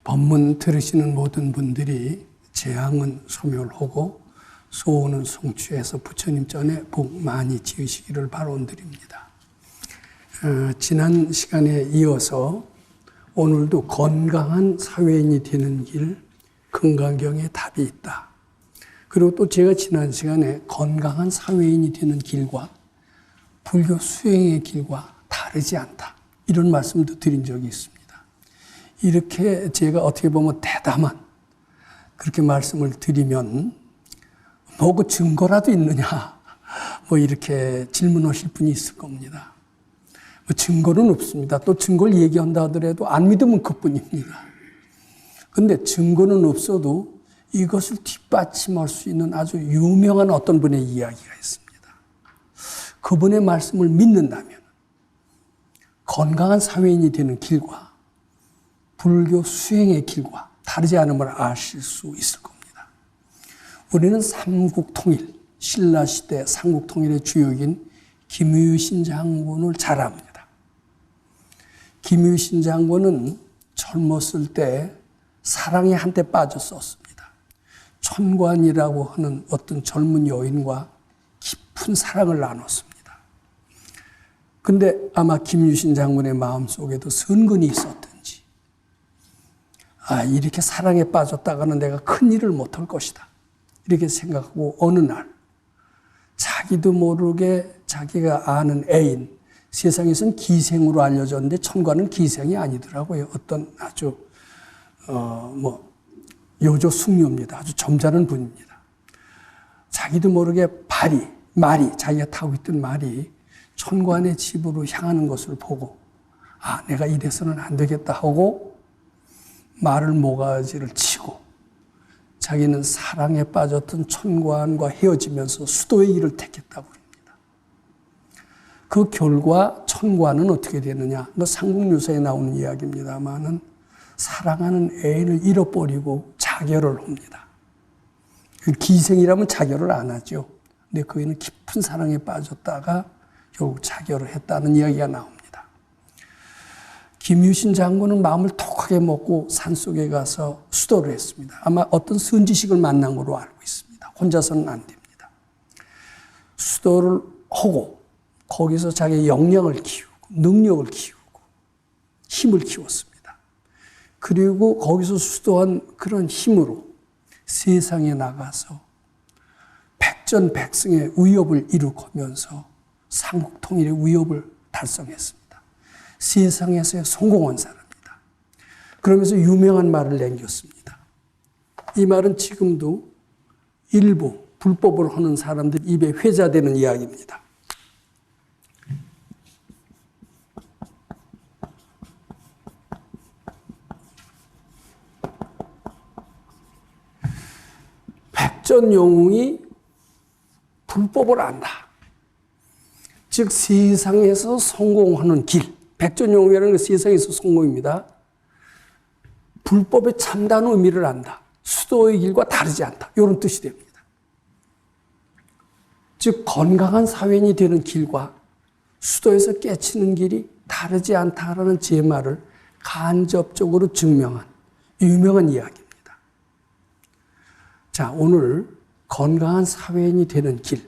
법문 들으시는 모든 분들이 재앙은 소멸하고 소원은 성취해서 부처님 전에 복 많이 지으시기를 바라드립니다. 지난 시간에 이어서 오늘도 건강한 사회인이 되는 길, 금강경에 답이 있다. 그리고 또 제가 지난 시간에 건강한 사회인이 되는 길과 불교 수행의 길과 다르지 않다. 이런 말씀도 드린 적이 있습니다. 이렇게 제가 어떻게 보면 대담한 그렇게 말씀을 드리면 뭐 그 증거라도 있느냐 이렇게 질문하실 분이 있을 겁니다. 증거는 없습니다. 또 증거를 얘기한다 하더라도 안 믿으면 그뿐입니다. 그런데 증거는 없어도 이것을 뒷받침할 수 있는 아주 유명한 어떤 분의 이야기가 있습니다. 그분의 말씀을 믿는다면 건강한 사회인이 되는 길과 불교 수행의 길과 다르지 않음을 아실 수 있을 겁니다. 우리는 삼국통일, 신라시대 삼국통일의 주역인 김유신 장군을 잘 압니다. 김유신 장군은 젊었을 때 사랑에 한때 빠졌었습니다. 천관이라고 하는 어떤 젊은 여인과 깊은 사랑을 나눴습니다. 근데 아마 김유신 장군의 마음속에도 선근이 있었든지 이렇게 사랑에 빠졌다가는 내가 큰 일을 못할 것이다. 이렇게 생각하고 어느 날 자기도 모르게 자기가 아는 애인, 세상에서는 기생으로 알려졌는데 천관은 기생이 아니더라고요. 어떤 아주 요조 숙녀입니다. 아주 점잖은 분입니다. 자기도 모르게 말이 자기가 타고 있던 말이 천관의 집으로 향하는 것을 보고 내가 이래서는 안 되겠다 하고 말을 모가지를 치고 자기는 사랑에 빠졌던 천관과 헤어지면서 수도의 길을 택했다고 합니다. 그 결과 천관은 어떻게 되느냐? 삼국유사에 나오는 이야기입니다만은 사랑하는 애인을 잃어버리고 자결을 합니다. 기생이라면 자결을 안 하죠. 근데 그이는 깊은 사랑에 빠졌다가 결국 자결을 했다는 이야기가 나옵니다. 김유신 장군은 마음을 톡하게 먹고 산속에 가서 수도를 했습니다. 아마 어떤 선지식을 만난 걸로 알고 있습니다. 혼자서는 안 됩니다. 수도를 하고 거기서 자기의 역량을 키우고 능력을 키우고 힘을 키웠습니다. 그리고 거기서 수도한 그런 힘으로 세상에 나가서 백전백승의 위협을 일으키면서 삼국통일의 위협을 달성했습니다. 세상에서의 성공한 사람입니다. 그러면서 유명한 말을 남겼습니다. 이 말은 지금도 일부 불법을 하는 사람들 입에 회자되는 이야기입니다. 백전영웅이 불법을 안다. 즉 세상에서 성공하는 길. 백전영웅이라는 건 세상에서 성공입니다. 불법의 참다는 의미를 안다. 수도의 길과 다르지 않다. 이런 뜻이 됩니다. 즉 건강한 사회인이 되는 길과 수도에서 깨치는 길이 다르지 않다라는 제 말을 간접적으로 증명한 유명한 이야기입니다. 자, 오늘 건강한 사회인이 되는 길,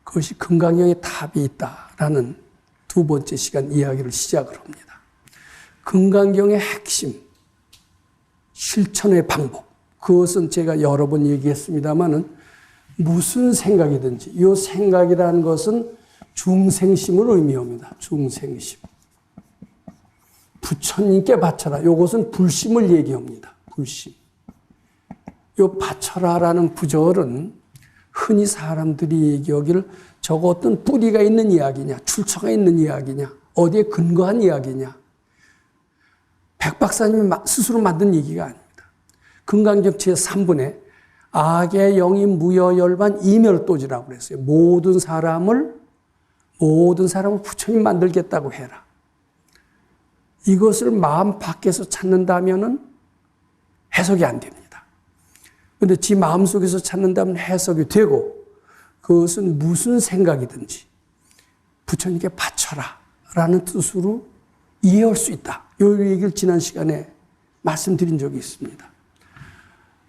그것이 금강경에 답이 있다라는 두 번째 시간 이야기를 시작을 합니다. 금강경의 핵심, 실천의 방법, 그것은 제가 여러 번 얘기했습니다마는 무슨 생각이든지 이 생각이라는 것은 중생심을 의미합니다. 중생심. 부처님께 바쳐라. 이것은 불심을 얘기합니다. 불심. 이 바쳐라라는 구절은 흔히 사람들이 얘기하기를 저거 어떤 뿌리가 있는 이야기냐, 출처가 있는 이야기냐, 어디에 근거한 이야기냐. 백 박사님이 스스로 만든 얘기가 아닙니다. 금강경 제3분에 악의 영이 무여열반 이멸도지라고 그랬어요. 모든 사람을 부처님 만들겠다고 해라. 이것을 마음 밖에서 찾는다면은 해석이 안 됩니다. 그런데 지 마음속에서 찾는다면 해석이 되고 그것은 무슨 생각이든지 부처님께 바쳐라 라는 뜻으로 이해할 수 있다. 이 얘기를 지난 시간에 말씀드린 적이 있습니다.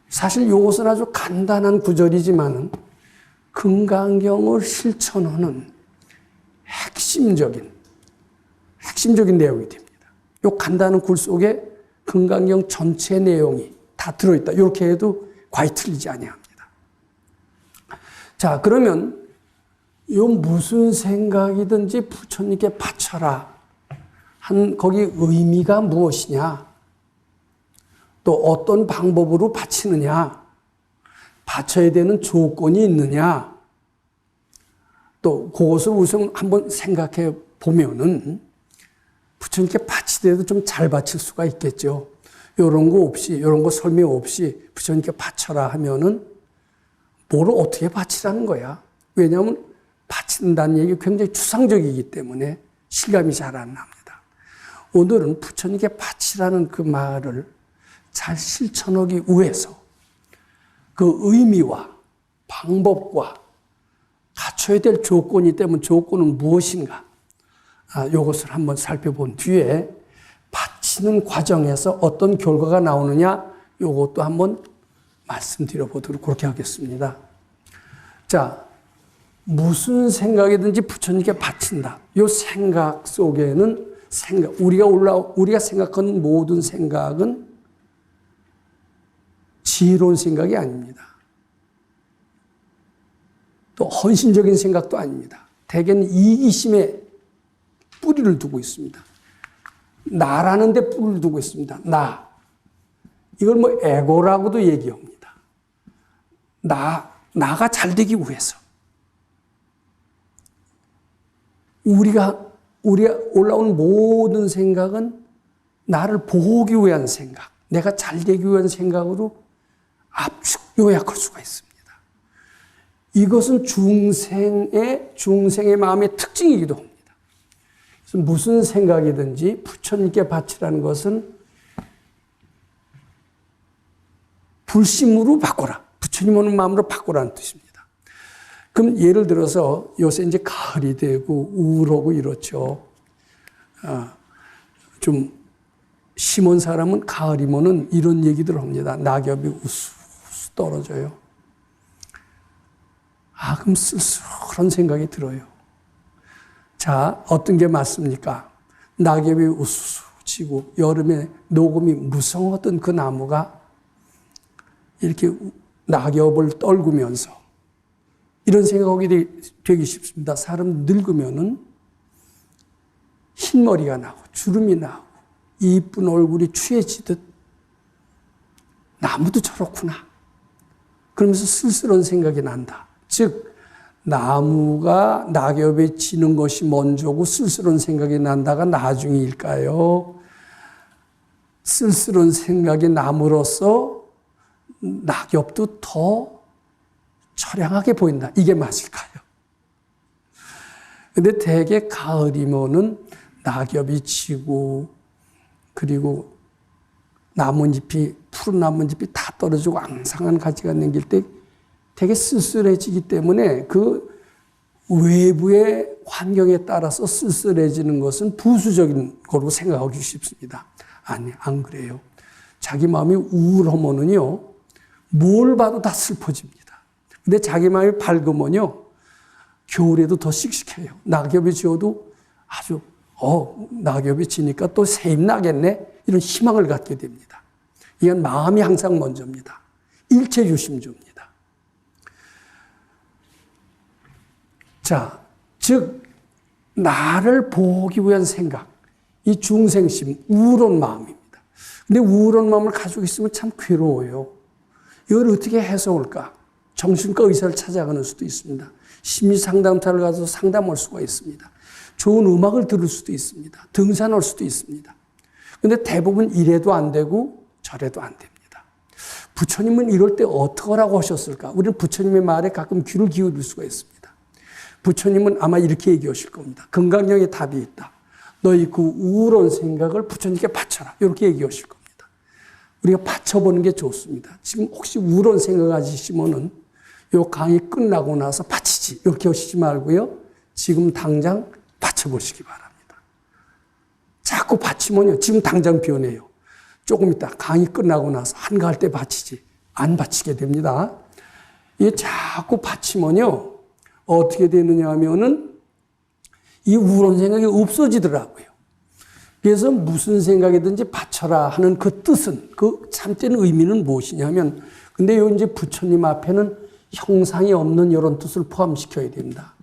사실 이것은 아주 간단한 구절이지만 금강경을 실천하는 핵심적인 내용이 됩니다. 이 간단한 글 속에 금강경 전체 내용이 다 들어있다. 이렇게 해도 과히 틀리지 아니합니다. 자, 그러면 이 무슨 생각이든지 부처님께 바쳐라 한 거기 의미가 무엇이냐? 또 어떤 방법으로 바치느냐? 바쳐야 되는 조건이 있느냐? 또 그것을 우선 한번 생각해 보면은 부처님께 바치더라도 좀 잘 바칠 수가 있겠죠. 이런 거 없이, 이런 거 설명 없이 부처님께 바쳐라 하면은 뭐를 어떻게 바치라는 거야? 왜냐하면 바친다는 얘기 굉장히 추상적이기 때문에 실감이 잘 안 납니다. 오늘은 부처님께 바치라는 그 말을 잘 실천하기 위해서 그 의미와 방법과 갖춰야 될 조건이 있다면 조건은 무엇인가? 이것을 한번 살펴본 뒤에 바치는 과정에서 어떤 결과가 나오느냐? 이것도 한번 말씀드려 보도록 그렇게 하겠습니다. 자, 무슨 생각이든지 부처님께 바친다. 이 생각 속에는 우리가 생각하는 모든 생각은 지혜로운 생각이 아닙니다. 또 헌신적인 생각도 아닙니다. 대개는 이기심에 뿌리를 두고 있습니다. 나라는 데 뿌리를 두고 있습니다. 나. 이걸 뭐 에고라고도 얘기합니다. 나가 잘 되기 위해서. 우리가 올라온 모든 생각은 나를 보호하기 위한 생각, 내가 잘 되기 위한 생각으로 압축, 요약할 수가 있습니다. 이것은 중생의 마음의 특징이기도 합니다. 그래서 무슨 생각이든지 부처님께 바치라는 것은 불심으로 바꿔라. 부처님 오는 마음으로 바꿔라는 뜻입니다. 그럼 예를 들어서 요새 이제 가을이 되고 우울하고 이렇죠. 좀 심한 사람은 가을이면은 이런 얘기들 합니다. 낙엽이 우수우수 떨어져요. 그럼 쓸쓸한 생각이 들어요. 자, 어떤 게 맞습니까? 낙엽이 우수수 지고 여름에 녹음이 무성하던 그 나무가 이렇게 낙엽을 떨구면서 이런 생각이 되기 쉽습니다. 사람 늙으면은 흰머리가 나고 주름이 나고 이쁜 얼굴이 취해지듯 나무도 저렇구나. 그러면서 쓸쓸한 생각이 난다. 즉 나무가 낙엽에 지는 것이 먼저고 쓸쓸한 생각이 난다가 나중일까요? 쓸쓸한 생각이 남으로써 낙엽도 더 처량하게 보인다. 이게 맞을까요? 근데 대개 가을이면은 낙엽이 지고 그리고 나뭇잎이 푸른 나뭇잎이 다 떨어지고 앙상한 가지가 남길 때 되게 쓸쓸해지기 때문에 그 외부의 환경에 따라서 쓸쓸해지는 것은 부수적인 거로 생각하기 쉽습니다. 아니, 안 그래요. 자기 마음이 우울하면은요, 뭘 봐도 다 슬퍼집니다. 근데 자기 마음이 밝으면요, 겨울에도 더 씩씩해요. 낙엽이 지어도 아주, 낙엽이 지니까 또 새잎 나겠네? 이런 희망을 갖게 됩니다. 이건 마음이 항상 먼저입니다. 일체유심주입니다. 자, 즉, 나를 보기 위한 생각, 이 중생심, 우울한 마음입니다. 근데 우울한 마음을 가지고 있으면 참 괴로워요. 이걸 어떻게 해소할까? 정신과 의사를 찾아가는 수도 있습니다. 심리상담사를 가서 상담할 수가 있습니다. 좋은 음악을 들을 수도 있습니다. 등산할 수도 있습니다. 근데 대부분 이래도 안 되고 저래도 안 됩니다. 부처님은 이럴 때 어떻게 하라고 하셨을까? 우리는 부처님의 말에 가끔 귀를 기울일 수가 있습니다. 부처님은 아마 이렇게 얘기하실 겁니다. 금강경에 답이 있다. 너희 그 우울한 생각을 부처님께 바쳐라. 이렇게 얘기하실 겁니다. 우리가 바쳐보는 게 좋습니다. 지금 혹시 우울한 생각 가지시면은 요 강의 끝나고 나서 바치지. 이렇게 하시지 말고요. 지금 당장 바쳐보시기 바랍니다. 자꾸 바치면요. 지금 당장 변해요. 조금 있다 강의 끝나고 나서 한가할 때 바치지 안 바치게 됩니다. 이게 자꾸 바치면요 어떻게 되느냐 하면은 이 우울한 생각이 없어지더라고요. 그래서 무슨 생각이든지 바쳐라 하는 그 뜻은, 그 참된 의미는 무엇이냐면, 근데 요 이제 부처님 앞에는 형상이 없는 이런 뜻을 포함시켜야 됩니다.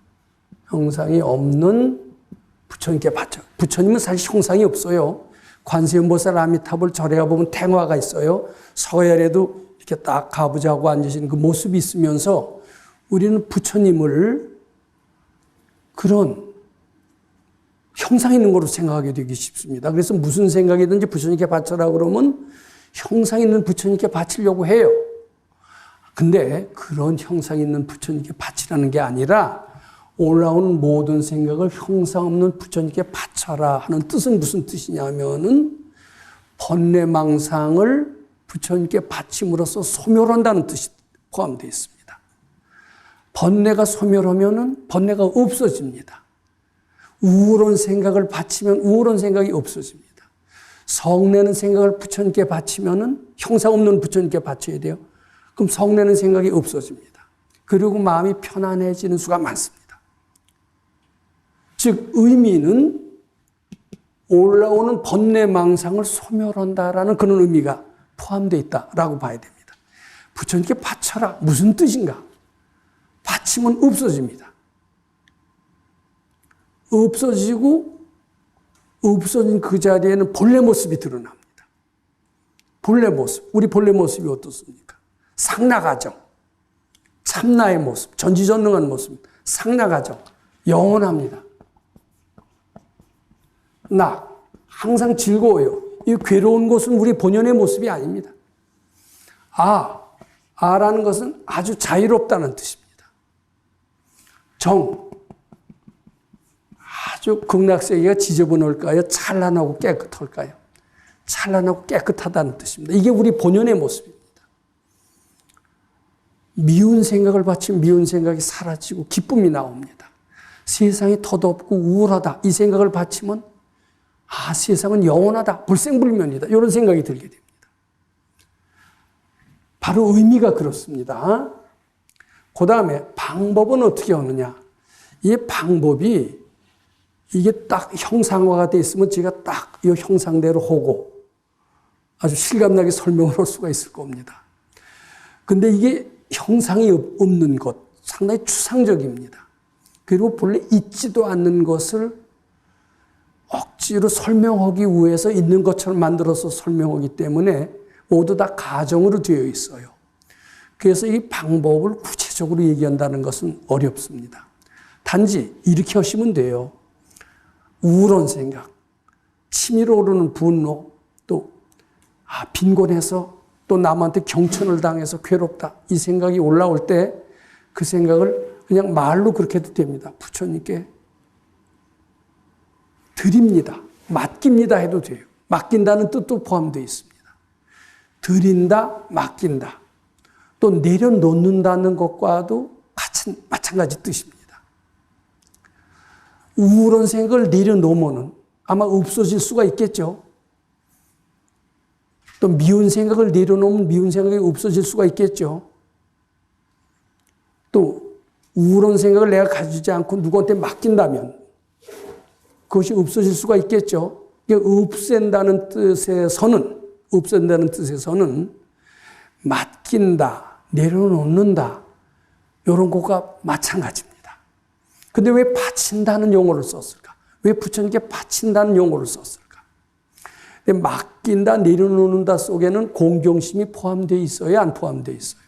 형상이 없는 부처님께 바쳐. 부처님은 사실 형상이 없어요. 관세음보살 아미타불 절에 가보면 탱화가 있어요. 서열에도 이렇게 딱 가부좌하고 앉으신 그 모습이 있으면서 우리는 부처님을 그런 형상 있는 거로 생각하게 되기 쉽습니다. 그래서 무슨 생각이든지 부처님께 바쳐라 그러면 형상 있는 부처님께 바치려고 해요. 근데 그런 형상 있는 부처님께 바치라는 게 아니라 올라오는 모든 생각을 형상 없는 부처님께 바쳐라 하는 뜻은 무슨 뜻이냐면은 번뇌망상을 부처님께 바침으로써 소멸한다는 뜻이 포함되어 있습니다. 번뇌가 소멸하면은 번뇌가 없어집니다. 우울한 생각을 바치면 우울한 생각이 없어집니다. 성내는 생각을 부처님께 바치면은 형상 없는 부처님께 바쳐야 돼요. 그럼 성내는 생각이 없어집니다. 그리고 마음이 편안해지는 수가 많습니다. 즉 의미는 올라오는 번뇌망상을 소멸한다라는 그런 의미가 포함되어 있다라고 봐야 됩니다. 부처님께 바쳐라 무슨 뜻인가? 바치면 없어집니다. 없어지고 없어진 그 자리에는 본래 모습이 드러납니다. 본래 모습. 우리 본래 모습이 어떻습니까? 상나가정. 참나의 모습. 전지전능한 모습. 상나가정. 영원합니다. 나. 항상 즐거워요. 이 괴로운 것은 우리 본연의 모습이 아닙니다. 아라는 것은 아주 자유롭다는 뜻입니다. 정. 아주 극락세계가 지저분할까요? 찬란하고 깨끗할까요? 찬란하고 깨끗하다는 뜻입니다. 이게 우리 본연의 모습입니다. 미운 생각을 바치면 미운 생각이 사라지고 기쁨이 나옵니다. 세상이 덧없고 우울하다. 이 생각을 바치면 세상은 영원하다. 불생불멸이다. 이런 생각이 들게 됩니다. 바로 의미가 그렇습니다. 그 다음에 방법은 어떻게 하느냐. 이 방법이 이게 딱 형상화가 되어 있으면 제가 딱 이 형상대로 하고 아주 실감나게 설명을 할 수가 있을 겁니다. 근데 이게 형상이 없는 것, 상당히 추상적입니다. 그리고 본래 있지도 않는 것을 억지로 설명하기 위해서 있는 것처럼 만들어서 설명하기 때문에 모두 다 가정으로 되어 있어요. 그래서 이 방법을 구체적으로 얘기한다는 것은 어렵습니다. 단지 이렇게 하시면 돼요. 우울한 생각, 치밀어 오르는 분노, 또 빈곤해서 또 남한테 경천을 당해서 괴롭다. 이 생각이 올라올 때 그 생각을 그냥 말로 그렇게 해도 됩니다. 부처님께 드립니다. 맡깁니다 해도 돼요. 맡긴다는 뜻도 포함되어 있습니다. 드린다, 맡긴다. 또 내려놓는다는 것과도 마찬가지 뜻입니다. 우울한 생각을 내려놓으면 아마 없어질 수가 있겠죠. 또 미운 생각을 내려놓으면 미운 생각이 없어질 수가 있겠죠. 또 우울한 생각을 내가 가지지 않고 누구한테 맡긴다면 그것이 없어질 수가 있겠죠. 없앤다는 뜻에서는 맡긴다, 내려놓는다 이런 것과 마찬가지입니다. 근데 왜 바친다는 용어를 썼을까? 왜 부처님께 바친다는 용어를 썼을까? 근데 맡긴다, 내려놓는다 속에는 공경심이 포함되어 있어요? 안 포함되어 있어요?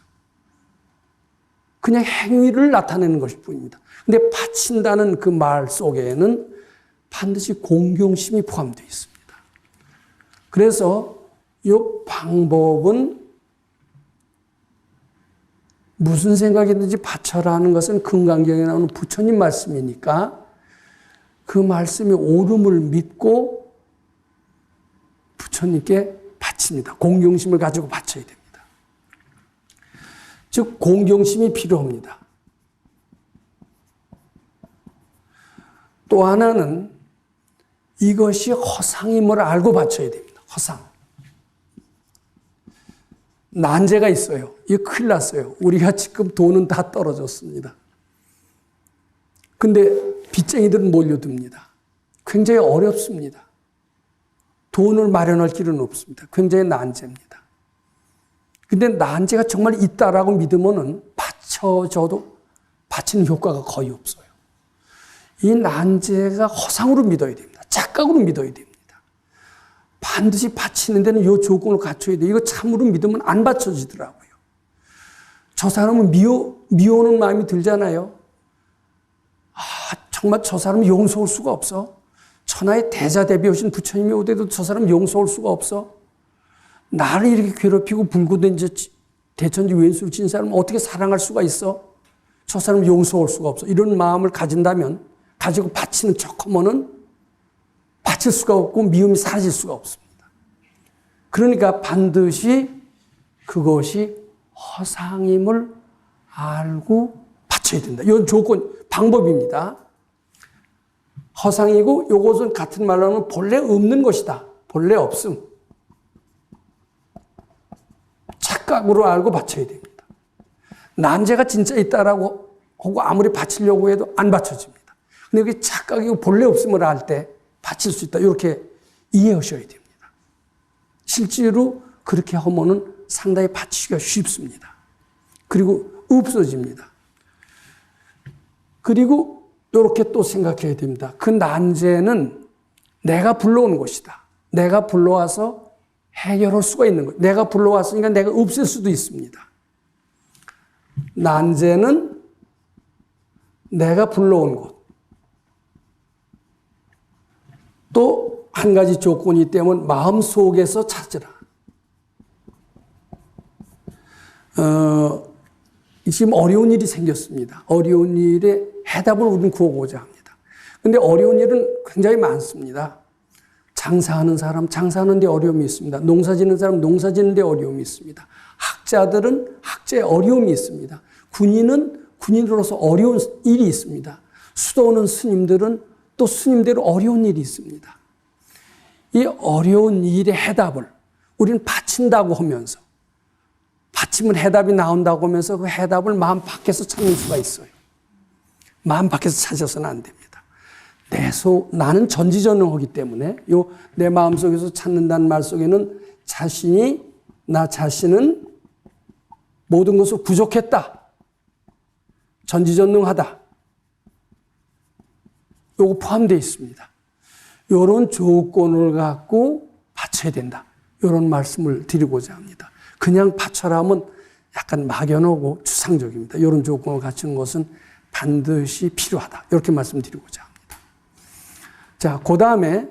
그냥 행위를 나타내는 것일 뿐입니다. 근데 바친다는 그 말 속에는 반드시 공경심이 포함되어 있습니다. 그래서 이 방법은 무슨 생각이든지 바쳐라 하는 것은 금강경에 나오는 부처님 말씀이니까 그 말씀이 옳음을 믿고 부처님께 바칩니다. 공경심을 가지고 바쳐야 됩니다. 즉 공경심이 필요합니다. 또 하나는 이것이 허상임을 알고 바쳐야 됩니다. 허상. 난제가 있어요. 이거 큰일 났어요. 우리가 지금 돈은 다 떨어졌습니다. 근데 빚쟁이들은 몰려듭니다. 굉장히 어렵습니다. 돈을 마련할 길은 없습니다. 굉장히 난제입니다. 근데 난제가 정말 있다라고 믿으면은 바쳐줘도 바치는 효과가 거의 없어요. 이 난제가 허상으로 믿어야 됩니다. 착각으로 믿어야 됩니다. 반드시 바치는 데는 이 조건을 갖춰야 돼요. 이거 참으로 믿으면 안 받쳐지더라고요. 저 사람은 미워하는 마음이 들잖아요. 정말 저 사람 용서할 수가 없어. 천하의 대자대비하신 부처님이 오대도 저 사람 용서할 수가 없어. 나를 이렇게 괴롭히고 불구된지 대천지 왼수를 진 사람은 어떻게 사랑할 수가 있어? 저 사람 용서할 수가 없어. 이런 마음을 가진다면, 가지고 바치는 척하면은 바칠 수가 없고 미움이 사라질 수가 없습니다. 그러니까 반드시 그것이 허상임을 알고 바쳐야 된다. 이건 조건, 방법입니다. 허상이고 이것은 같은 말로 하면 본래 없는 것이다. 본래 없음. 착각으로 알고 바쳐야 됩니다. 난제가 진짜 있다라고 하고 아무리 바치려고 해도 안 바쳐집니다. 근데 이게 착각이고 본래 없음을 알 때 바칠 수 있다. 이렇게 이해하셔야 됩니다. 실제로 그렇게 하면은 상당히 바치기가 쉽습니다. 그리고 없어집니다. 그리고 이렇게 또 생각해야 됩니다. 그 난제는 내가 불러온 것이다. 내가 불러와서 해결할 수가 있는 것. 내가 불러왔으니까 내가 없앨 수도 있습니다. 난제는 내가 불러온 것. 또 한 가지 조건이 있다면 마음속에서 찾으라. 지금 어려운 일이 생겼습니다. 어려운 일에 해답을 우리는 구하고자 합니다. 그런데 어려운 일은 굉장히 많습니다. 장사하는 사람, 장사하는 데 어려움이 있습니다. 농사 짓는 사람, 농사 짓는 데 어려움이 있습니다. 학자들은 학자의 어려움이 있습니다. 군인은 군인으로서 어려운 일이 있습니다. 수도 오는 스님들은 또 스님대로 어려운 일이 있습니다. 이 어려운 일의 해답을 우리는 바친다고 하면서, 바치면 해답이 나온다고 하면서 그 해답을 마음 밖에서 찾는 수가 있어요. 마음 밖에서 찾아서는 안 됩니다. 나는 전지전능하기 때문에 내 마음속에서 찾는다는 말 속에는 나 자신은 모든 것을 부족했다. 전지전능하다. 요거 포함되어 있습니다. 이런 조건을 갖고 바쳐야 된다. 이런 말씀을 드리고자 합니다. 그냥 바쳐라 하면 약간 막연하고 추상적입니다. 이런 조건을 갖추는 것은 반드시 필요하다. 이렇게 말씀드리고자 합니다. 자, 그 다음에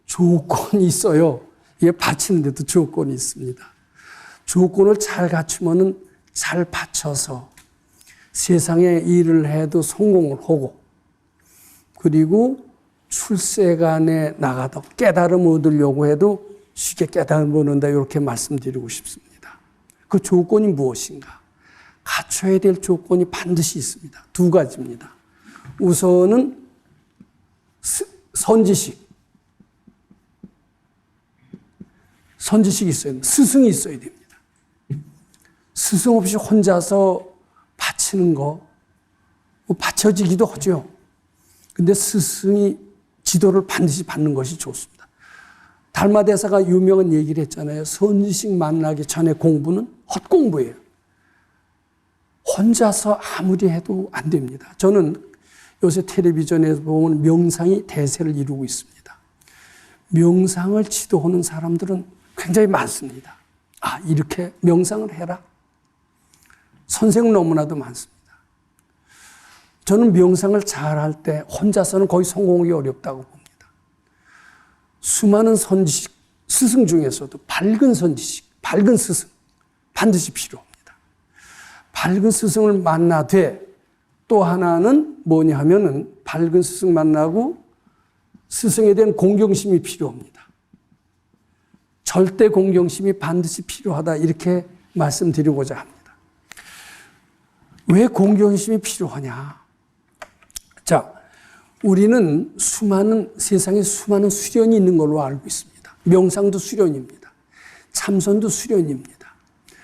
조건이 있어요. 이게 바치는데도 조건이 있습니다. 조건을 잘 갖추면은 잘 바쳐서 세상에 일을 해도 성공을 하고, 그리고 출세간에 나가도 깨달음 얻으려고 해도 쉽게 깨달음 얻는다. 이렇게 말씀드리고 싶습니다. 그 조건이 무엇인가? 갖춰야 될 조건이 반드시 있습니다. 두 가지입니다. 우선은 선지식. 선지식이 있어야 됩니다. 스승이 있어야 됩니다. 스승 없이 혼자서 바치는 거, 바쳐지기도 하죠. 근데 스승이 지도를 반드시 받는 것이 좋습니다. 달마대사가 유명한 얘기를 했잖아요. 선지식 만나기 전에 공부는 헛공부예요. 혼자서 아무리 해도 안 됩니다. 저는 요새 텔레비전에서 보면 명상이 대세를 이루고 있습니다. 명상을 지도하는 사람들은 굉장히 많습니다. 이렇게 명상을 해라. 선생은 너무나도 많습니다. 저는 명상을 잘할 때 혼자서는 거의 성공하기 어렵다고 봅니다. 수많은 선지식, 스승 중에서도 밝은 선지식, 밝은 스승 반드시 필요합니다. 밝은 스승을 만나되 또 하나는 뭐냐 하면은 밝은 스승 만나고 스승에 대한 공경심이 필요합니다. 절대 공경심이 반드시 필요하다. 이렇게 말씀드리고자 합니다. 왜 공경심이 필요하냐? 자, 우리는 세상에 수많은 수련이 있는 걸로 알고 있습니다. 명상도 수련입니다. 참선도 수련입니다.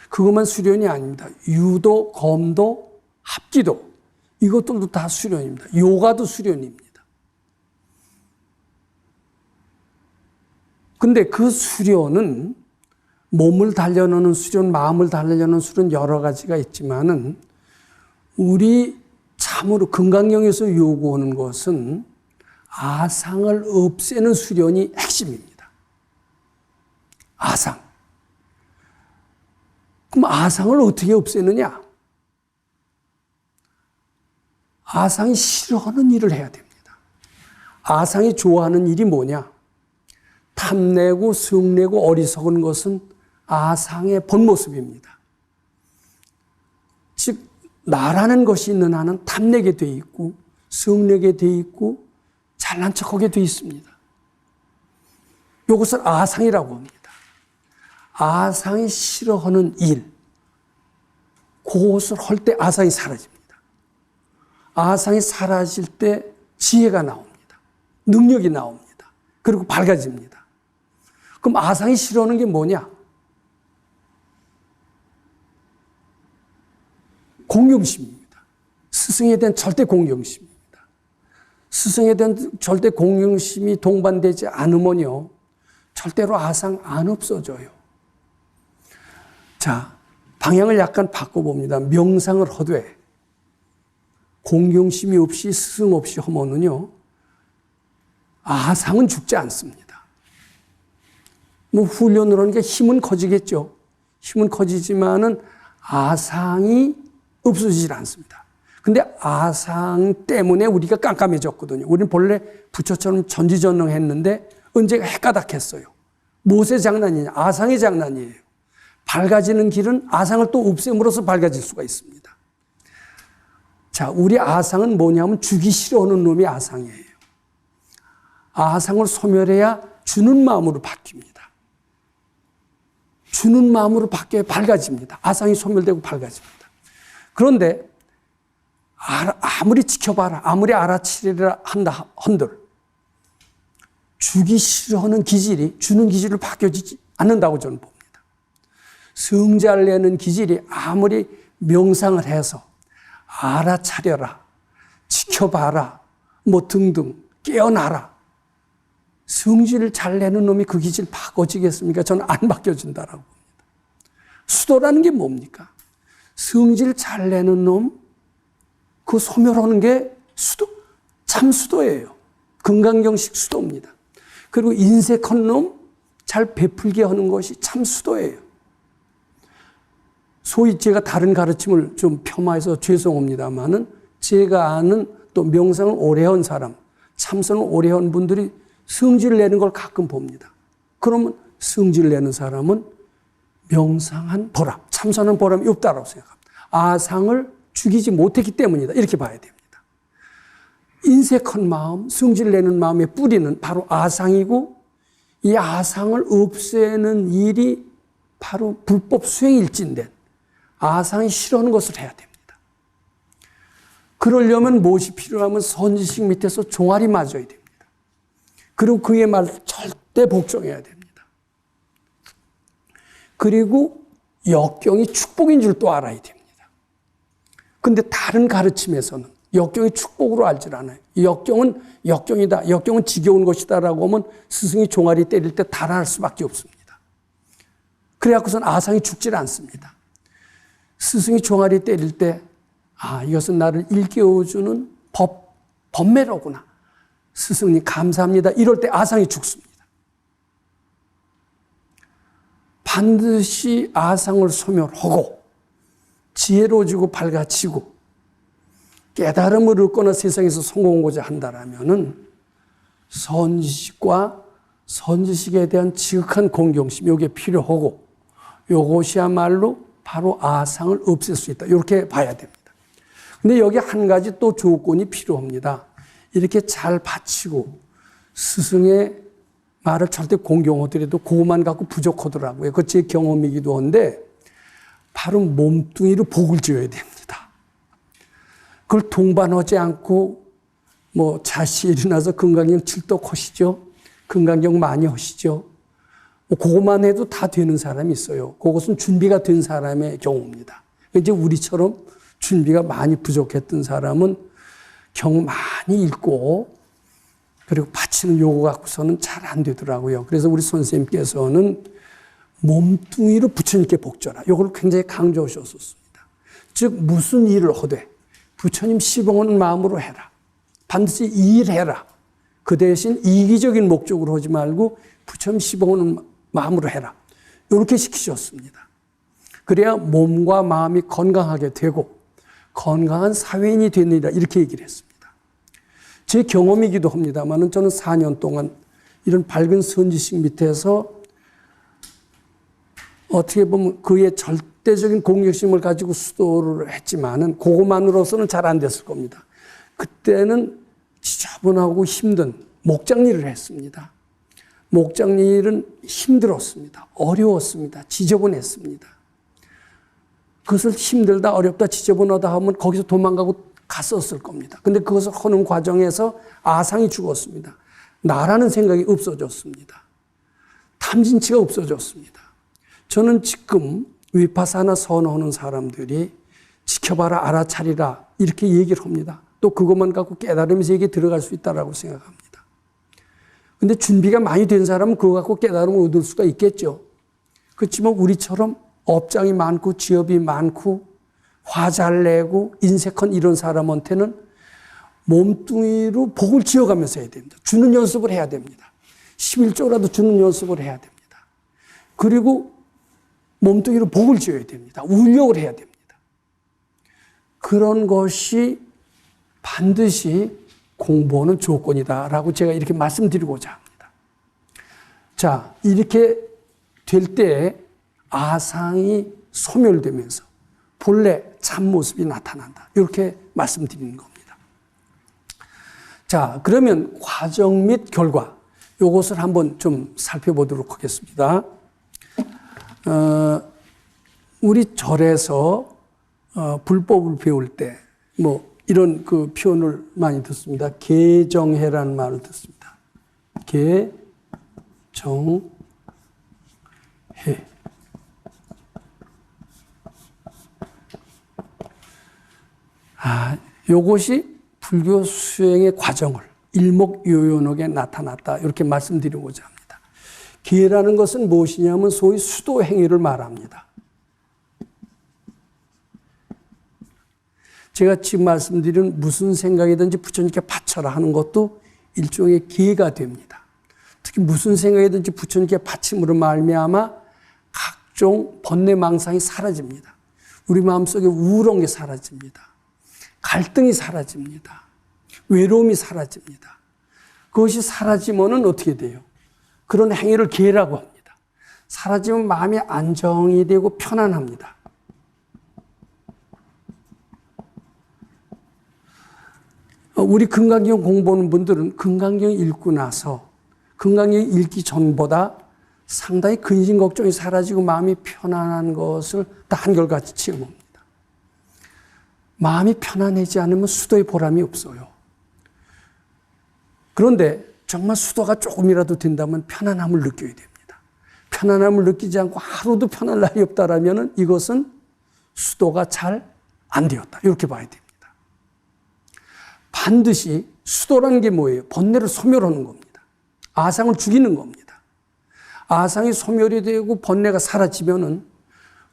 그것만 수련이 아닙니다. 유도, 검도, 합기도 이것들도 다 수련입니다. 요가도 수련입니다. 근데 그 수련은 몸을 단련하는 수련, 마음을 단련하는 수련 여러 가지가 있지만은 우리 참으로 건강경에서 요구하는 것은 아상을 없애는 수련이 핵심입니다. 아상. 그럼 아상을 어떻게 없애느냐? 아상이 싫어하는 일을 해야 됩니다. 아상이 좋아하는 일이 뭐냐? 탐내고 성내고 어리석은 것은 아상의 본 모습입니다. 즉 나라는 것이 있는 한은 탐내게 돼 있고 성내게 돼 있고 잘난 척하게 돼 있습니다. 이것을 아상이라고 합니다. 아상이 싫어하는 일, 그것을 할 때 아상이 사라집니다. 아상이 사라질 때 지혜가 나옵니다. 능력이 나옵니다. 그리고 밝아집니다. 그럼 아상이 싫어하는 게 뭐냐? 공경심입니다. 스승에 대한 절대 공경심입니다. 스승에 대한 절대 공경심이 동반되지 않으면요, 절대로 아상 안 없어져요. 자, 방향을 약간 바꿔봅니다. 명상을 하되 공경심이 없이 스승 없이 하면은요, 아상은 죽지 않습니다. 뭐 훈련을 하는 게 힘은 커지겠죠. 힘은 커지지만은 아상이 없어지질 않습니다. 근데 아상 때문에 우리가 깜깜해졌거든요. 우리는 본래 부처처럼 전지전능했는데 언제가 헷가닥했어요. 무엇의 장난이냐? 아상의 장난이에요. 밝아지는 길은 아상을 또 없앰으로써 밝아질 수가 있습니다. 자, 우리 아상은 뭐냐면 주기 싫어하는 놈이 아상이에요. 아상을 소멸해야 주는 마음으로 바뀝니다. 주는 마음으로 바뀌어야 밝아집니다. 아상이 소멸되고 밝아집니다. 그런데 아무리 지켜봐라, 아무리 알아치리라 한들 주기 싫어하는 기질이 주는 기질로 바뀌어지지 않는다고 저는 봅니다. 성잘 내는 기질이 아무리 명상을 해서 알아차려라, 지켜봐라, 뭐 등등 깨어나라, 성질을 잘 내는 놈이 그 기질 바꿔지겠습니까? 저는 안 바뀌어진다라고 봅니다. 수도라는 게 뭡니까? 성질 잘 내는 놈, 그 소멸하는 게 수도, 참 수도예요. 건강경식 수도입니다. 그리고 인색한 놈, 잘 베풀게 하는 것이 참 수도예요. 소위 제가 다른 가르침을 좀 폄하해서 죄송합니다만은 제가 아는 또 명상을 오래 한 사람, 참선을 오래 한 분들이 성질을 내는 걸 가끔 봅니다. 그러면 성질 내는 사람은 명상한 보람, 참선한 보람이 없다고 생각합니다. 아상을 죽이지 못했기 때문이다. 이렇게 봐야 됩니다. 인색한 마음, 성질 내는 마음의 뿌리는 바로 아상이고 이 아상을 없애는 일이 바로 불법 수행일진된 아상이 싫어하는 것을 해야 됩니다. 그러려면 무엇이 필요하면 선지식 밑에서 종아리 맞아야 됩니다. 그리고 그의 말을 절대 복종해야 됩니다. 그리고 역경이 축복인 줄 또 알아야 됩니다. 근데 다른 가르침에서는 역경이 축복으로 알질 않아요. 역경은 역경이다, 역경은 지겨운 것이다라고 하면 스승이 종아리 때릴 때 달아날 수밖에 없습니다. 그래갖고선 아상이 죽질 않습니다. 스승이 종아리 때릴 때 이것은 나를 일깨워주는 법매로구나. 스승님 감사합니다. 이럴 때 아상이 죽습니다. 반드시 아상을 소멸하고 지혜로워지고 밝아지고 깨달음을 얻거나 세상에서 성공하고자 한다라면은 선지식과 선지식에 대한 지극한 공경심, 이게 필요하고 이것이야말로 바로 아상을 없앨 수 있다. 이렇게 봐야 됩니다. 근데 여기 한 가지 또 조건이 필요합니다. 이렇게 잘 바치고 스승의 말을 절대 공경하더라도 그것만 갖고 부족하더라고요. 그건 제 경험이기도 한데 바로 몸뚱이로 복을 지어야 됩니다. 그걸 동반하지 않고 뭐 자시 일어나서 건강경 7독 하시죠. 건강경 많이 하시죠. 그것만 해도 다 되는 사람이 있어요. 그것은 준비가 된 사람의 경우입니다. 이제 우리처럼 준비가 많이 부족했던 사람은 경우 많이 읽고 그리고 바치는 요거 갖고서는 잘 안 되더라고요. 그래서 우리 선생님께서는 몸뚱이로 부처님께 복져라. 요걸 굉장히 강조하셨습니다. 즉 무슨 일을 하되 부처님 시봉하는 마음으로 해라. 반드시 이 일 해라. 그 대신 이기적인 목적으로 하지 말고 부처님 시봉하는 마음으로 해라. 이렇게 시키셨습니다. 그래야 몸과 마음이 건강하게 되고 건강한 사회인이 되느니라 이렇게 얘기를 했습니다. 제 경험이기도 합니다만 저는 4년 동안 이런 밝은 선지식 밑에서 어떻게 보면 그의 절대적인 공격심을 가지고 수도를 했지만은 그것만으로서는 잘 안 됐을 겁니다. 그때는 지저분하고 힘든 목장 일을 했습니다. 목장 일은 힘들었습니다. 어려웠습니다. 지저분했습니다. 그것을 힘들다, 어렵다, 지저분하다 하면 거기서 도망가고 갔었을 겁니다. 근데 그것을 하는 과정에서 아상이 죽었습니다. 나라는 생각이 없어졌습니다. 탐진치가 없어졌습니다. 저는 지금 위파사나 선호하는 사람들이 지켜봐라, 알아차리라 이렇게 얘기를 합니다. 또 그것만 갖고 깨달음이 세계에 들어갈 수 있다고 생각합니다. 근데 준비가 많이 된 사람은 그거 갖고 깨달음을 얻을 수가 있겠죠. 그렇지만 우리처럼 업장이 많고 지업이 많고 화 잘 내고 인색한 이런 사람한테는 몸뚱이로 복을 지어가면서 해야 됩니다. 주는 연습을 해야 됩니다. 11조라도 주는 연습을 해야 됩니다. 그리고 몸뚱이로 복을 지어야 됩니다. 울력을 해야 됩니다. 그런 것이 반드시 공부하는 조건이다라고 제가 이렇게 말씀드리고자 합니다. 자, 이렇게 될 때 아상이 소멸되면서 본래 참모습이 나타난다. 이렇게 말씀드리는 겁니다. 자, 그러면 과정 및 결과 이것을 한번 좀 살펴보도록 하겠습니다. 우리 절에서 불법을 배울 때 이런 그 표현을 많이 듣습니다. 개정해라는 말을 듣습니다. 개정해. 요것이 불교 수행의 과정을 일목요연하게 나타났다. 이렇게 말씀드리고자 합니다. 기회라는 것은 무엇이냐면 소위 수도 행위를 말합니다. 제가 지금 말씀드린 무슨 생각이든지 부처님께 바쳐라 하는 것도 일종의 기회가 됩니다. 특히 무슨 생각이든지 부처님께 바침으로 말미암아 각종 번뇌망상이 사라집니다. 우리 마음속에 우울한 게 사라집니다. 갈등이 사라집니다. 외로움이 사라집니다. 그것이 사라지면은 어떻게 돼요? 그런 행위를 기회라고 합니다. 사라지면 마음이 안정이 되고 편안합니다. 우리 금강경 공부하는 분들은 금강경 읽고 나서 금강경 읽기 전보다 상당히 근심 걱정이 사라지고 마음이 편안한 것을 다 한결같이 체험합니다. 마음이 편안하지 않으면 수도의 보람이 없어요. 그런데 정말 수도가 조금이라도 된다면 편안함을 느껴야 됩니다. 편안함을 느끼지 않고 하루도 편할 날이 없다라면 이것은 수도가 잘 안 되었다. 이렇게 봐야 됩니다. 반드시 수도라는 게 뭐예요? 번뇌를 소멸하는 겁니다. 아상을 죽이는 겁니다. 아상이 소멸이 되고 번뇌가 사라지면은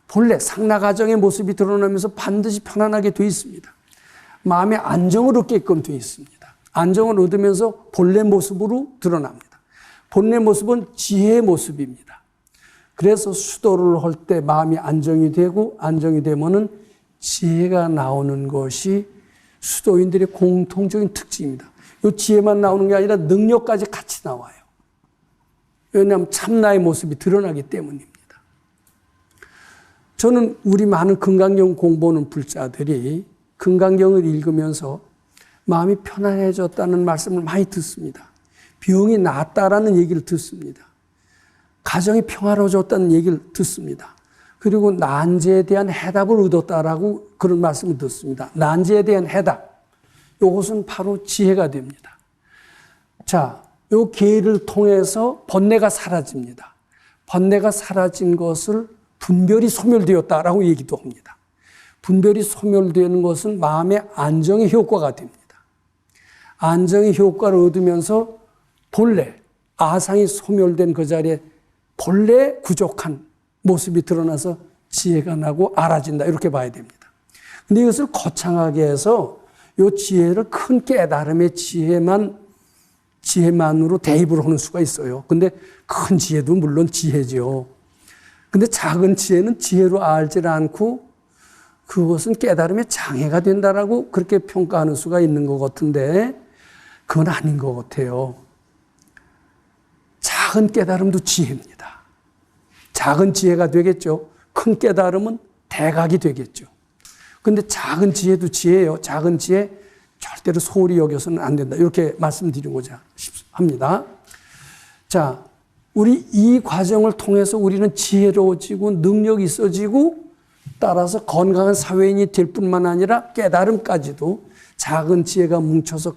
본래 상나가정의 모습이 드러나면서 반드시 편안하게 되어 있습니다. 마음의 안정을 얻게끔 되어 있습니다. 안정을 얻으면서 본래 모습으로 드러납니다. 본래 모습은 지혜의 모습입니다. 그래서 수도를 할 때 마음이 안정이 되고 안정이 되면은 지혜가 나오는 것이 수도인들의 공통적인 특징입니다. 이 지혜만 나오는 게 아니라 능력까지 같이 나와요. 왜냐하면 참나의 모습이 드러나기 때문입니다. 저는 우리 많은 금강경 공부하는 불자들이 금강경을 읽으면서 마음이 편안해졌다는 말씀을 많이 듣습니다. 병이 나았다라는 얘기를 듣습니다. 가정이 평화로워졌다는 얘기를 듣습니다. 그리고 난제에 대한 해답을 얻었다라고 그런 말씀을 듣습니다. 난제에 대한 해답, 이것은 바로 지혜가 됩니다. 자, 이 기회를 통해서 번뇌가 사라집니다. 번뇌가 사라진 것을 분별이 소멸되었다라고 얘기도 합니다. 분별이 소멸되는 것은 마음의 안정의 효과가 됩니다. 안정의 효과를 얻으면서 본래 아상이 소멸된 그 자리에 본래 부족한 모습이 드러나서 지혜가 나고 알아진다, 이렇게 봐야 됩니다. 근데 이것을 거창하게 해서 이 지혜를 큰 깨달음의 지혜만으로 대입을 하는 수가 있어요. 근데 큰 지혜도 물론 지혜죠. 근데 작은 지혜는 지혜로 알지 않고 그것은 깨달음의 장애가 된다라고 그렇게 평가하는 수가 있는 것 같은데 그건 아닌 것 같아요. 작은 깨달음도 지혜입니다. 작은 지혜가 되겠죠. 큰 깨달음은 대각이 되겠죠. 근데 작은 지혜도 지혜예요. 작은 지혜 절대로 소홀히 여겨서는 안 된다, 이렇게 말씀드리고자 합니다. 자, 우리 이 과정을 통해서 우리는 지혜로워지고 능력이 있어지고 따라서 건강한 사회인이 될 뿐만 아니라 깨달음까지도 작은 지혜가 뭉쳐서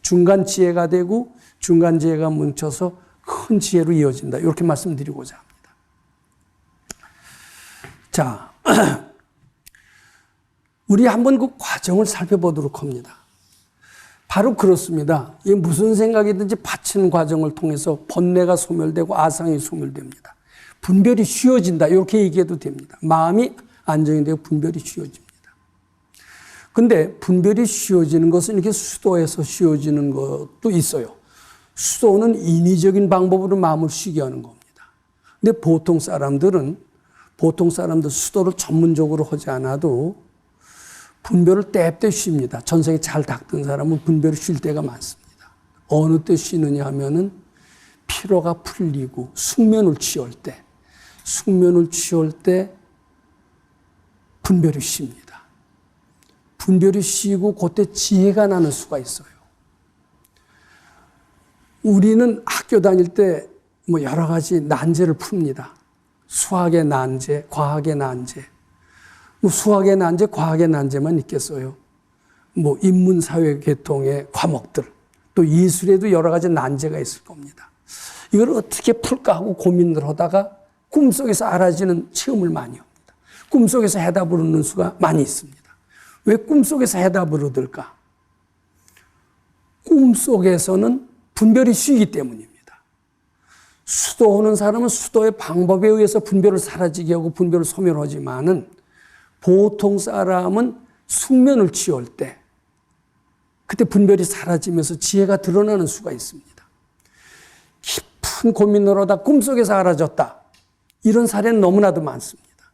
중간 지혜가 되고 중간 지혜가 뭉쳐서 큰 지혜로 이어진다, 이렇게 말씀드리고자 합니다. 자, 우리 한번 그 과정을 살펴보도록 합니다. 바로 그렇습니다. 이게 무슨 생각이든지 바치는 과정을 통해서 번뇌가 소멸되고 아상이 소멸됩니다. 분별이 쉬워진다, 이렇게 얘기해도 됩니다. 마음이 안정이 되고 분별이 쉬워집니다. 근데 분별이 쉬워지는 것은 이렇게 수도에서 쉬워지는 것도 있어요. 수도는 인위적인 방법으로 마음을 쉬게 하는 겁니다. 근데 보통 사람들 수도를 전문적으로 하지 않아도 분별을 때때 쉽니다. 전생에 잘 닦던 사람은 분별을 쉴 때가 많습니다. 어느 때 쉬느냐 하면은 피로가 풀리고 숙면을 취할 때 분별이 쉽니다. 분별이 쉬고 그때 지혜가 나는 수가 있어요. 우리는 학교 다닐 때 뭐 여러 가지 난제를 풉니다. 수학의 난제, 과학의 난제. 뭐 수학의 난제, 과학의 난제만 있겠어요. 뭐 인문, 사회, 계통의 과목들, 또 예술에도 여러 가지 난제가 있을 겁니다. 이걸 어떻게 풀까 하고 고민을 하다가 꿈속에서 알아지는 체험을 많이 합니다. 꿈속에서 해답을 얻는 수가 많이 있습니다. 왜 꿈속에서 해답을 얻을까? 꿈속에서는 분별이 쉬기 때문입니다. 수도하는 사람은 수도의 방법에 의해서 분별을 사라지게 하고 분별을 소멸하지만은 보통 사람은 숙면을 취할 때 그때 분별이 사라지면서 지혜가 드러나는 수가 있습니다. 깊은 고민을 하다 꿈속에서 알아졌다, 이런 사례는 너무나도 많습니다.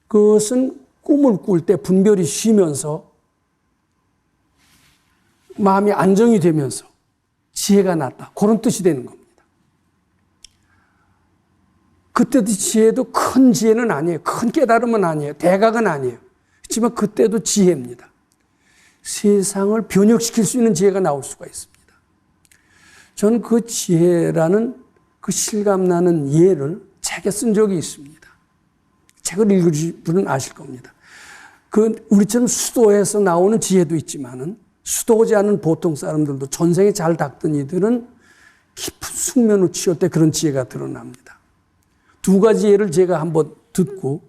그것은 꿈을 꿀 때 분별이 쉬면서 마음이 안정이 되면서 지혜가 났다, 그런 뜻이 되는 겁니다. 그때도 지혜도 큰 지혜는 아니에요. 큰 깨달음은 아니에요. 대각은 아니에요. 하지만 그때도 지혜입니다. 세상을 변혁시킬 수 있는 지혜가 나올 수가 있습니다. 저는 그 지혜라는 그 실감나는 예를 책에 쓴 적이 있습니다. 책을 읽으신 분은 아실 겁니다. 우리처럼 수도에서 나오는 지혜도 있지만은 수도하지 않은 보통 사람들도 전생에 잘 닦던 이들은 깊은 숙면을 취할 때 그런 지혜가 드러납니다. 두 가지 예를 제가 한번 듣고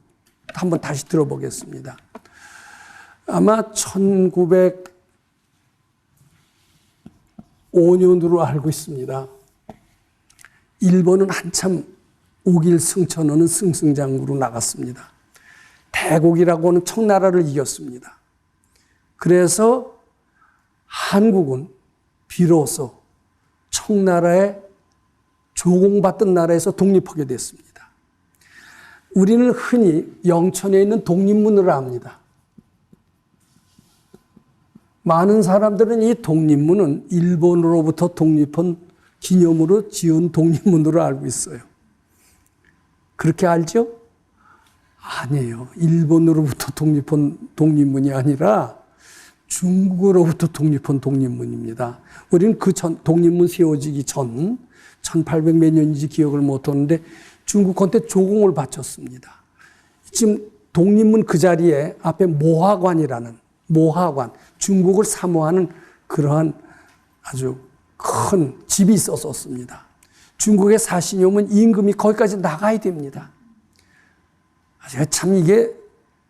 한번 다시 들어보겠습니다. 아마 1905년으로 알고 있습니다. 일본은 한참 우길 승천하는 승승장구로 나갔습니다. 대국이라고 하는 청나라를 이겼습니다. 그래서 한국은 비로소 청나라의 조공받던 나라에서 독립하게 됐습니다. 우리는 흔히 영천에 있는 독립문을 압니다. 많은 사람들은 이 독립문은 일본으로부터 독립한 기념으로 지은 독립문으로 알고 있어요. 그렇게 알죠? 아니에요. 일본으로부터 독립한 독립문이 아니라 중국으로부터 독립한 독립문입니다. 우리는 그 독립문 세워지기 전 1800 몇 년인지 기억을 못하는데 중국한테 조공을 바쳤습니다. 지금 독립문 그 자리에 앞에 모화관이라는 모화관, 중국을 사모하는 그러한 아주 큰 집이 있었습니다. 중국에 사시려면 임금이 거기까지 나가야 됩니다. 참 이게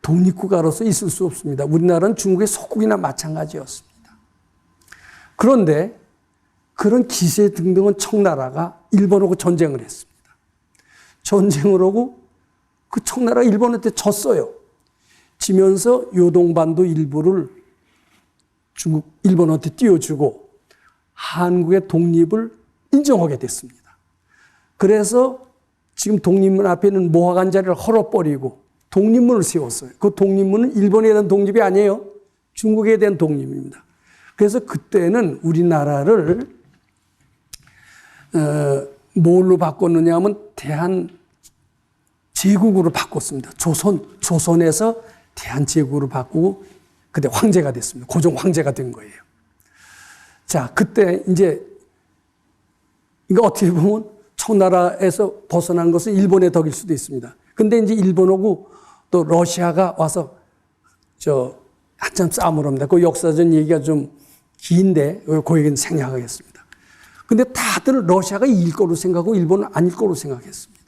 독립국가로서 있을 수 없습니다. 우리나라는 중국의 속국이나 마찬가지였습니다. 그런데 그런 기세 등등한 청나라가 일본하고 전쟁을 했습니다. 전쟁을 하고 그 청나라가 일본한테 졌어요. 지면서 요동반도 일부를 일본한테 띄워주고 한국의 독립을 인정하게 됐습니다. 그래서 지금 독립문 앞에는 모화관 자리를 헐어버리고 독립문을 세웠어요. 그 독립문은 일본에 대한 독립이 아니에요. 중국에 대한 독립입니다. 그래서 그때는 우리나라를 뭘로 바꿨느냐 하면 대한제국으로 바꿨습니다. 조선에서 대한제국으로 바꾸고 그때 황제가 됐습니다. 고종 황제가 된 거예요. 자, 그때 이제 이거 어떻게 보면 청나라에서 벗어난 것은 일본의 덕일 수도 있습니다. 근데 이제 일본하고 또 러시아가 와서 한참 싸움을 합니다. 그 역사전 얘기가 좀 긴데 그 얘기는 생략하겠습니다. 근데 다들 러시아가 이길 거로 생각하고 일본은 아닐 거로 생각했습니다.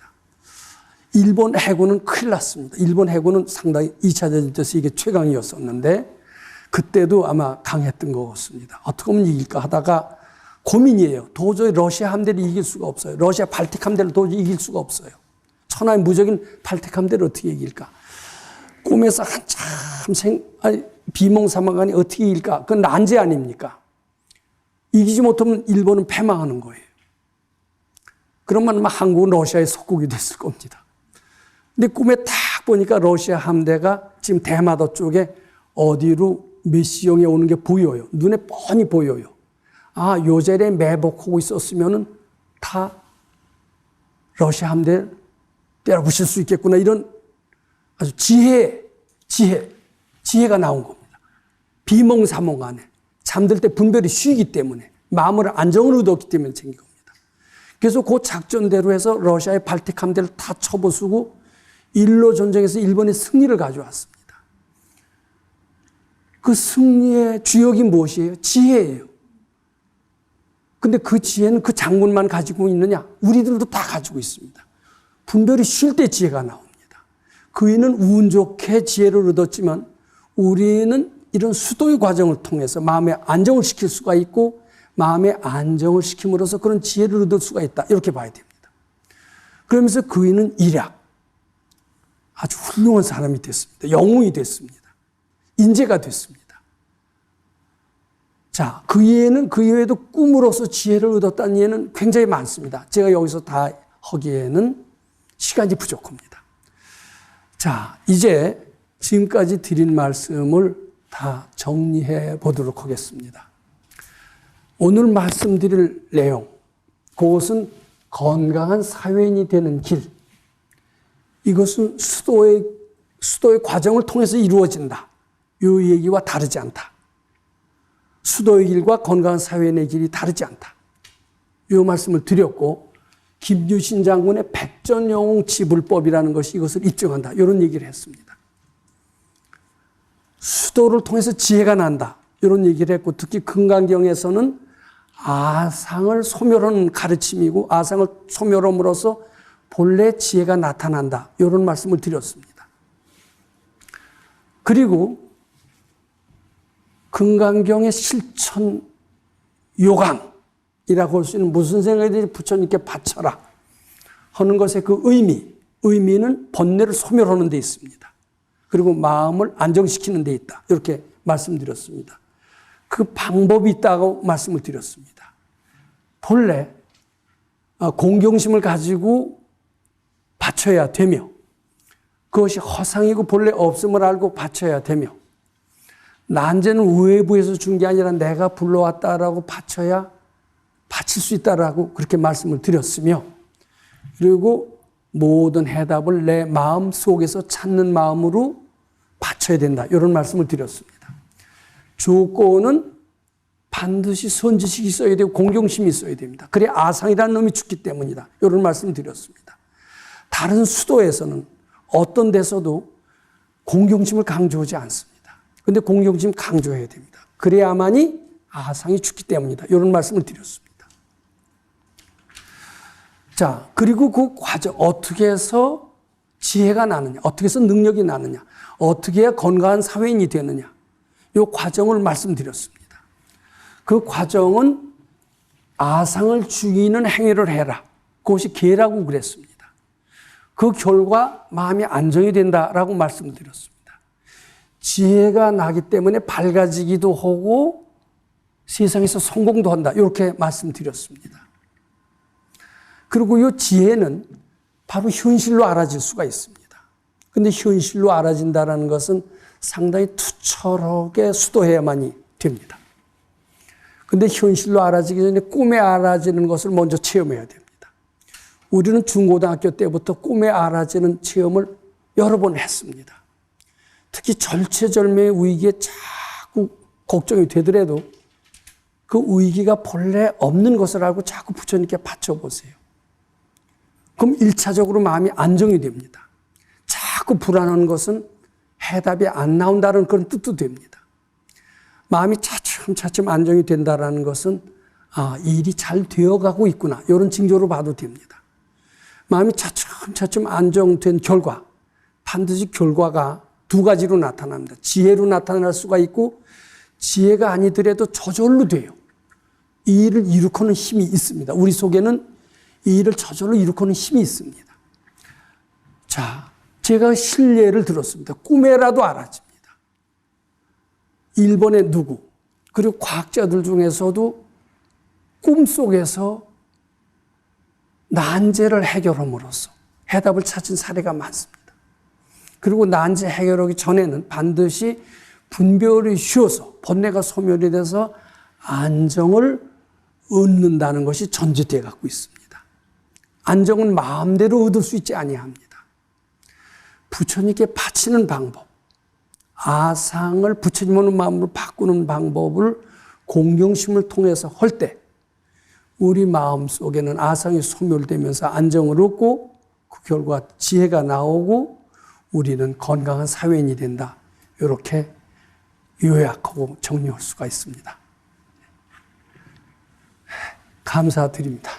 일본 해군은 큰일 났습니다. 일본 해군은 상당히 2차 대전 때 세계 최강이었었는데 그때도 아마 강했던 것 같습니다. 어떻게 하면 이길까 하다가 고민이에요. 도저히 러시아 함대를 이길 수가 없어요. 러시아 발틱 함대를 도저히 이길 수가 없어요. 천하의 무적인 발틱 함대를 어떻게 이길까? 꿈에서 한참 비몽사몽하니 어떻게 이길까? 그건 난제 아닙니까? 이기지 못하면 일본은 패망하는 거예요. 그러면 아마 한국은 러시아의 속국이 됐을 겁니다. 근데 꿈에 딱 보니까 러시아 함대가 지금 대마도 쪽에 어디로 메시령에 오는 게 보여요. 눈에 뻔히 보여요. 아, 요 자리에 매복하고 있었으면은 다 러시아 함대를 때려부실 수 있겠구나. 이런 아주 지혜가 나온 겁니다. 비몽사몽 안에 잠들 때 분별이 쉬기 때문에 마음을 안정을 얻었기 때문에 생긴 겁니다. 그래서 그 작전대로 해서 러시아의 발틱 함대를 다 쳐부수고 일로 전쟁에서 일본의 승리를 가져왔습니다. 그 승리의 주역이 무엇이에요? 지혜예요. 근데 그 지혜는 그 장군만 가지고 있느냐? 우리들도 다 가지고 있습니다. 분별이 쉴 때 지혜가 나옵니다. 그이는 운 좋게 지혜를 얻었지만 우리는 이런 수도의 과정을 통해서 마음의 안정을 시킬 수가 있고 마음의 안정을 시킴으로써 그런 지혜를 얻을 수가 있다. 이렇게 봐야 됩니다. 그러면서 그이는 일약 아주 훌륭한 사람이 됐습니다. 영웅이 됐습니다. 인재가 됐습니다. 자, 그 이외에도 꿈으로서 지혜를 얻었다는 예는 굉장히 많습니다. 제가 여기서 다 하기에는 시간이 부족합니다. 자, 이제 지금까지 드린 말씀을 다 정리해 보도록 하겠습니다. 오늘 말씀드릴 내용, 그것은 건강한 사회인이 되는 길. 이것은 수도의 과정을 통해서 이루어진다. 이 얘기와 다르지 않다. 수도의 길과 건강한 사회인의 길이 다르지 않다. 이 말씀을 드렸고 김유신 장군의 백전영웅 지불법이라는 것이 이것을 입증한다. 이런 얘기를 했습니다. 수도를 통해서 지혜가 난다. 이런 얘기를 했고 특히 금강경에서는 아상을 소멸하는 가르침이고 아상을 소멸함으로써 본래 지혜가 나타난다. 이런 말씀을 드렸습니다. 그리고 금강경의 실천 요강이라고 할 수 있는 무슨 생각이든지 부처님께 바쳐라 하는 것의 그 의미는 번뇌를 소멸하는 데 있습니다. 그리고 마음을 안정시키는 데 있다. 이렇게 말씀드렸습니다. 그 방법이 있다고 말씀을 드렸습니다. 본래 공경심을 가지고 바쳐야 되며 그것이 허상이고 본래 없음을 알고 바쳐야 되며 난제는 외부에서 준 게 아니라 내가 불러왔다라고 바쳐야 바칠 수 있다라고 그렇게 말씀을 드렸으며 그리고 모든 해답을 내 마음 속에서 찾는 마음으로 바쳐야 된다. 이런 말씀을 드렸습니다. 조건은 반드시 선지식이 있어야 되고 공경심이 있어야 됩니다. 그래 아상이라는 놈이 죽기 때문이다. 이런 말씀을 드렸습니다. 다른 수도에서는 어떤 데서도 공경심을 강조하지 않습니다. 그런데 공경심 강조해야 됩니다. 그래야만이 아상이 죽기 때문이다. 이런 말씀을 드렸습니다. 자, 그리고 그 과정, 어떻게 해서 지혜가 나느냐, 어떻게 해서 능력이 나느냐, 어떻게 해야 건강한 사회인이 되느냐, 이 과정을 말씀드렸습니다. 그 과정은 아상을 죽이는 행위를 해라. 그것이 계라고 그랬습니다. 그 결과 마음이 안정이 된다라고 말씀드렸습니다. 지혜가 나기 때문에 밝아지기도 하고 세상에서 성공도 한다. 이렇게 말씀드렸습니다. 그리고 이 지혜는 바로 현실로 알아질 수가 있습니다. 근데 현실로 알아진다는 것은 상당히 투철하게 수도해야만이 됩니다. 근데 현실로 알아지기 전에 꿈에 알아지는 것을 먼저 체험해야 됩니다. 우리는 중고등학교 때부터 꿈에 알아지는 체험을 여러 번 했습니다. 특히 절체절명의 위기에 자꾸 걱정이 되더라도 그 위기가 본래 없는 것을 알고 자꾸 부처님께 바쳐보세요. 그럼 1차적으로 마음이 안정이 됩니다. 자꾸 불안한 것은 해답이 안 나온다는 그런 뜻도 됩니다. 마음이 차츰차츰 안정이 된다는 것은 일이 잘 되어가고 있구나. 이런 징조로 봐도 됩니다. 마음이 차츰차츰 안정된 결과, 반드시 결과가 두 가지로 나타납니다. 지혜로 나타날 수가 있고 지혜가 아니더라도 저절로 돼요. 이 일을 일으키는 힘이 있습니다. 우리 속에는 이 일을 저절로 일으키는 힘이 있습니다. 자, 제가 실례를 들었습니다. 꿈에라도 알아집니다. 일본의 누구, 그리고 과학자들 중에서도 꿈속에서 난제를 해결함으로써 해답을 찾은 사례가 많습니다. 그리고 난제 해결하기 전에는 반드시 분별이 쉬어서 번뇌가 소멸이 돼서 안정을 얻는다는 것이 전제되어 갖고 있습니다. 안정은 마음대로 얻을 수 있지 아니합니다. 부처님께 바치는 방법, 아상을 부처님 오는 마음으로 바꾸는 방법을 공경심을 통해서 할 때 우리 마음 속에는 아상이 소멸되면서 안정을 얻고 그 결과 지혜가 나오고 우리는 건강한 사회인이 된다. 이렇게 요약하고 정리할 수가 있습니다. 감사드립니다.